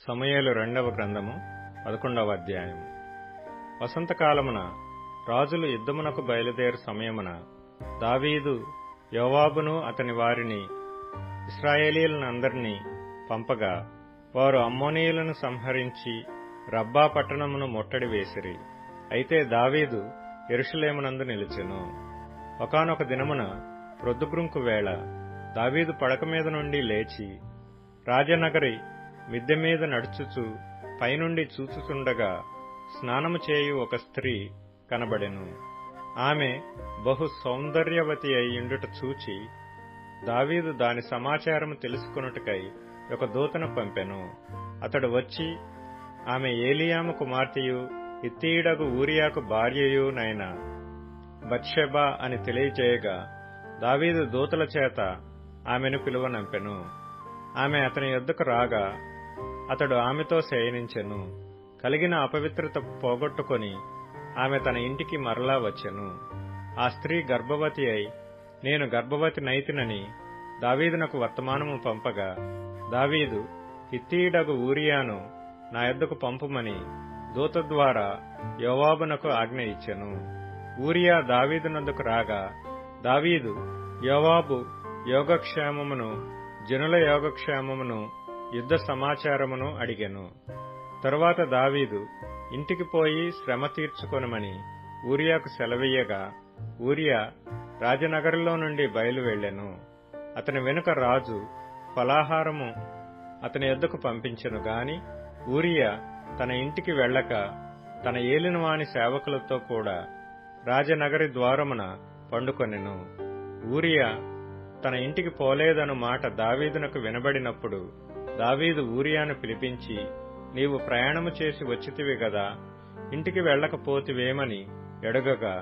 సమూయేలు రెండవ గ్రంథము 11వ అధ్యాయము. వసంతకాలమున రాజులు యుద్ధమునకు బయలుదేరు సమయమున దావీదు యోవాబును అతని వారిని ఇశ్రాయేలీయులందరినీ పంపగా వారు అమ్మోనీయులను సంహరించి రబ్బా పట్టణమును ముట్టడి వేసిరి. అయితే దావీదు యెరూషలేమునందు నిలిచెను. ఒకానొక దినమున ప్రొద్దుగ్రుంకు వేళ దావీదు పడక మీద నుండి లేచి రాజనగరి మిద్దె మీద నడుచుచు పైనుండి చూచుచుండగా స్నానము చేయు ఒక స్త్రీ కనబడెను. ఆమె బహు సౌందర్యవతి అయ్యుండుట చూచి దావీదు దాని సమాచారము తెలుసుకొనుటకై ఒక దూతను పంపెను. అతడు వచ్చి ఆమె ఏలీయాము కుమార్తెయు హిత్తీయుడగు ఊరియాకు భార్యయు నైన బత్షెబా అని తెలియచేయగా దావీదు దూతల చేత ఆమెను పిలువనంపెను. ఆమె అతని యొద్దకు రాగా అతడు ఆమెతో శయనించెను. కలిగిన అపవిత్రత పోగొట్టుకొని ఆమె తన ఇంటికి మరలా వచ్చెను. ఆ స్త్రీ గర్భవతి అయి నేను గర్భవతి నైతినని దావీదునకు వర్తమానము పంపగా దావీదు హిత్తీయుడగు ఊరియాను నా యొద్దకు పంపుమని దూత ద్వారా యోవాబునకు ఆజ్ఞ ఇచ్చెను. ఊరియా దావీదునొద్దకు రాగా దావీదు యోవాబు యోగక్షేమమును జనుల యోగక్షేమమును యుద్ధ సమాచారమును అడిగెను. తరువాత దావీదు ఇంటికి పోయి శ్రమ తీర్చుకొనమని ఊరియాకు సెలవీయగా ఊరియా రాజనగరులో నుండి బయలువెళ్లెను. అతని వెనుక రాజు ఫలాహారము అతని యొద్దకు పంపించెను గాని ఊరియా తన ఇంటికి వెళ్ళక తన ఏలినవాని సేవకులతో కూడా రాజనగరి ద్వారమున పండుకొనెను. ఊరియా తన ఇంటికి పోలేదను మాట దావీదునకు వినబడినప్పుడు దావీదు ఊరియాను పిలిపించి నీవు ప్రయాణము చేసి వచ్చితివి గదా, ఇంటికి వెళ్ళకపోతివేమని ఎడగగా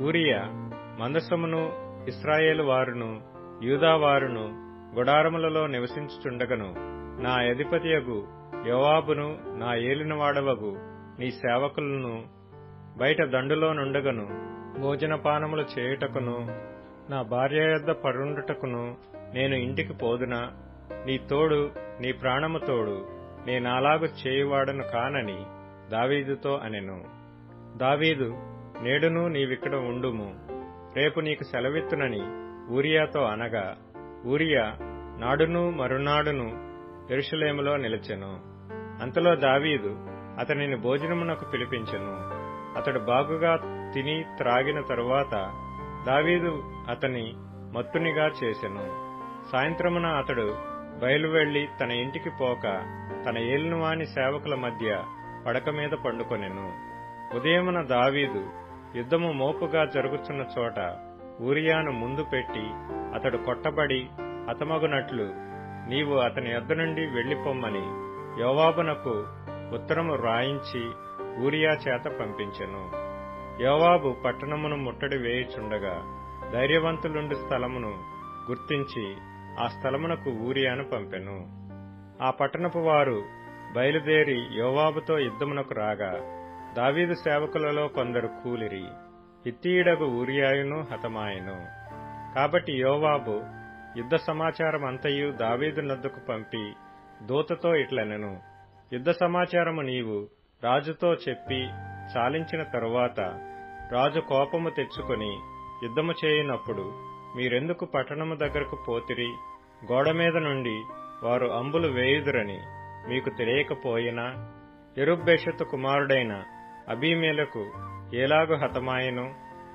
ఊరియా మందసమును ఇశ్రాయేలు వారును యూదావారును గుడారములలో నివసించుచుండగను నా అధిపతియగు యోవాబును నా ఏలినవాడవగు నీ సేవకులను బయట దండులో నుండగను భోజనపానములు చేయుటకును నా భార్య యొద్ద పరుండుటకును నేను ఇంటికి పోదునా, నీ తోడు నీ ప్రాణము తోడు నేనాలాగు చేయువాడను కానని దావీదుతో అనెను. దావీదు నేడును నీవిక్కడ ఉండుము, రేపు నీకు సెలవిత్తునని ఊరియాతో అనగా ఊరియా నాడును మరునాడును యెరూషలేములో నిలిచెను. అంతలో దావీదు అతనిని భోజనమునకు పిలిపించెను. అతడు బాగుగా తిని త్రాగిన తరువాత దావీదు అతని మత్తునిగా చేసెను. సాయంత్రమున అతడు బయలువెళ్లి తన ఇంటికి పోక తన ఏలినవాని సేవకుల మధ్య పడక మీద పండుకొనెను. ఉదయమున దావీదు యుద్ధము మోపుగా జరుగుతున్న చోట ఊరియాను ముందు పెట్టి అతడు కొట్టబడి హతమగునట్లు నీవు అతని యొద్ద నుండి వెళ్లిపొమ్మని యోవాబునకు ఉత్తరము రాయించి ఊరియా చేత పంపించెను. యోవాబు పట్టణమును ముట్టడి వేయుచుండగా ధైర్యవంతులుండు స్థలమును గుర్తించి ఆ స్థలమునకు ఊరియాను పంపెను. ఆ పట్టణపు వారు బయలుదేరి యోవాబుతో యుద్ధమునకు రాగా దావీదు సేవకులలో కొందరు కూలిరి. హిత్తీయుడగు ఊరియాయును హతమాయెను. కాబట్టి యోవాబు యుద్ధ సమాచారమంతయు దావీదునొద్దకు పంపి దూతతో ఇట్లనెను, యుద్ధ సమాచారము నీవు రాజుతో చెప్పి చాలించిన తరువాత రాజు కోపము తెచ్చుకొని యుద్ధము చేయునప్పుడు మీరెందుకు పట్టణము దగ్గరకు పోతిరి? గోడమీద నుండి వారు అంబులు వేయుదురని మీకు తెలియకపోయినా యెరుబ్బెషెతు కుమారుడైన అబీమెలెకు ఏలాగు హతమాయెను?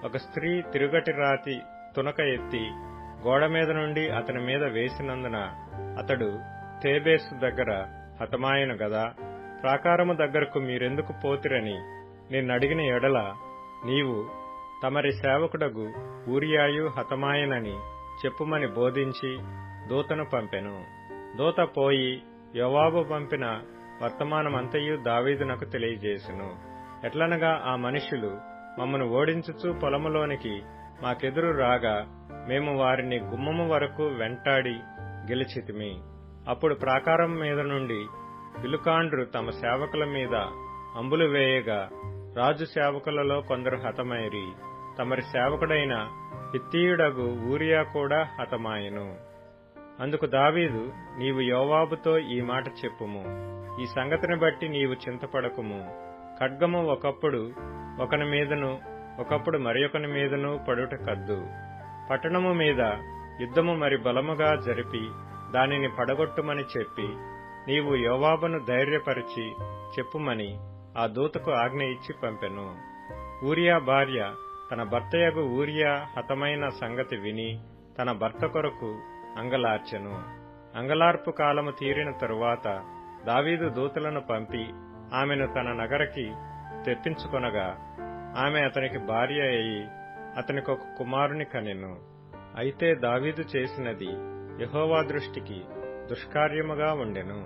ఒక స్త్రీ తిరుగటి రాతి తునక ఎత్తి గోడమీద నుండి అతని మీద వేసినందున అతడు తేబేసు దగ్గర హతమాయెను గదా. ప్రాకారము దగ్గరకు మీరెందుకు పోతిరని నిన్నడిగిన ఎడల నీవు తమరి సేవకుడగు ఊరియాయు హతమాయెనని చెప్పుమని బోధించి దూతను పంపెను. దూత పోయి యోవాబు పంపిన వర్తమానమంతయు దావీదునకు తెలియజేసెను. ఎట్లనగా ఆ మనుషులు మమ్మను ఓడించుచు పొలములోనికి మాకెదురు రాగా మేము వారిని గుమ్మము వరకు వెంటాడి గెలిచితిమి. అప్పుడు ప్రాకారం మీద నుండి విలుకాండ్రు తమ సేవకుల మీద అంబులు వేయగా రాజు సేవకులలో కొందరు హతమైరి. తమరి సేవకుడైన హిత్తీయుడగు ఊరియా కూడా హతమాయెను. అందుకు దావీదు నీవు యోవాబుతో ఈ మాట చెప్పుము, ఈ సంగతిని బట్టి నీవు చింతపడకుము. ఖడ్గము ఒకప్పుడు ఒకని మీదను ఒకప్పుడు మరియొకని మీదను పడుట కద్దు. పట్టణము మీద యుద్ధము మరి బలముగా జరిపి దానిని పడగొట్టుమని చెప్పి నీవు యోవాబును ధైర్యపరిచి చెప్పుమని ఆ దూతకు ఆజ్ఞ ఇచ్చి పంపెను. ఊరియా భార్య తన భర్తయగు ఊరియా హతమైన సంగతి విని తన భర్త కొరకు అంగలార్చెను. అంగలార్పు కాలము తీరిన తరువాత దావీదు దూతలను పంపి ఆమెను తన నగరికి తెప్పించుకొనగా ఆమె అతనికి భార్య అయి అతనికొక కుమారుని కనెను. అయితే దావీదు చేసినది యెహోవా దృష్టికి దుష్కార్యముగా ఉండెను.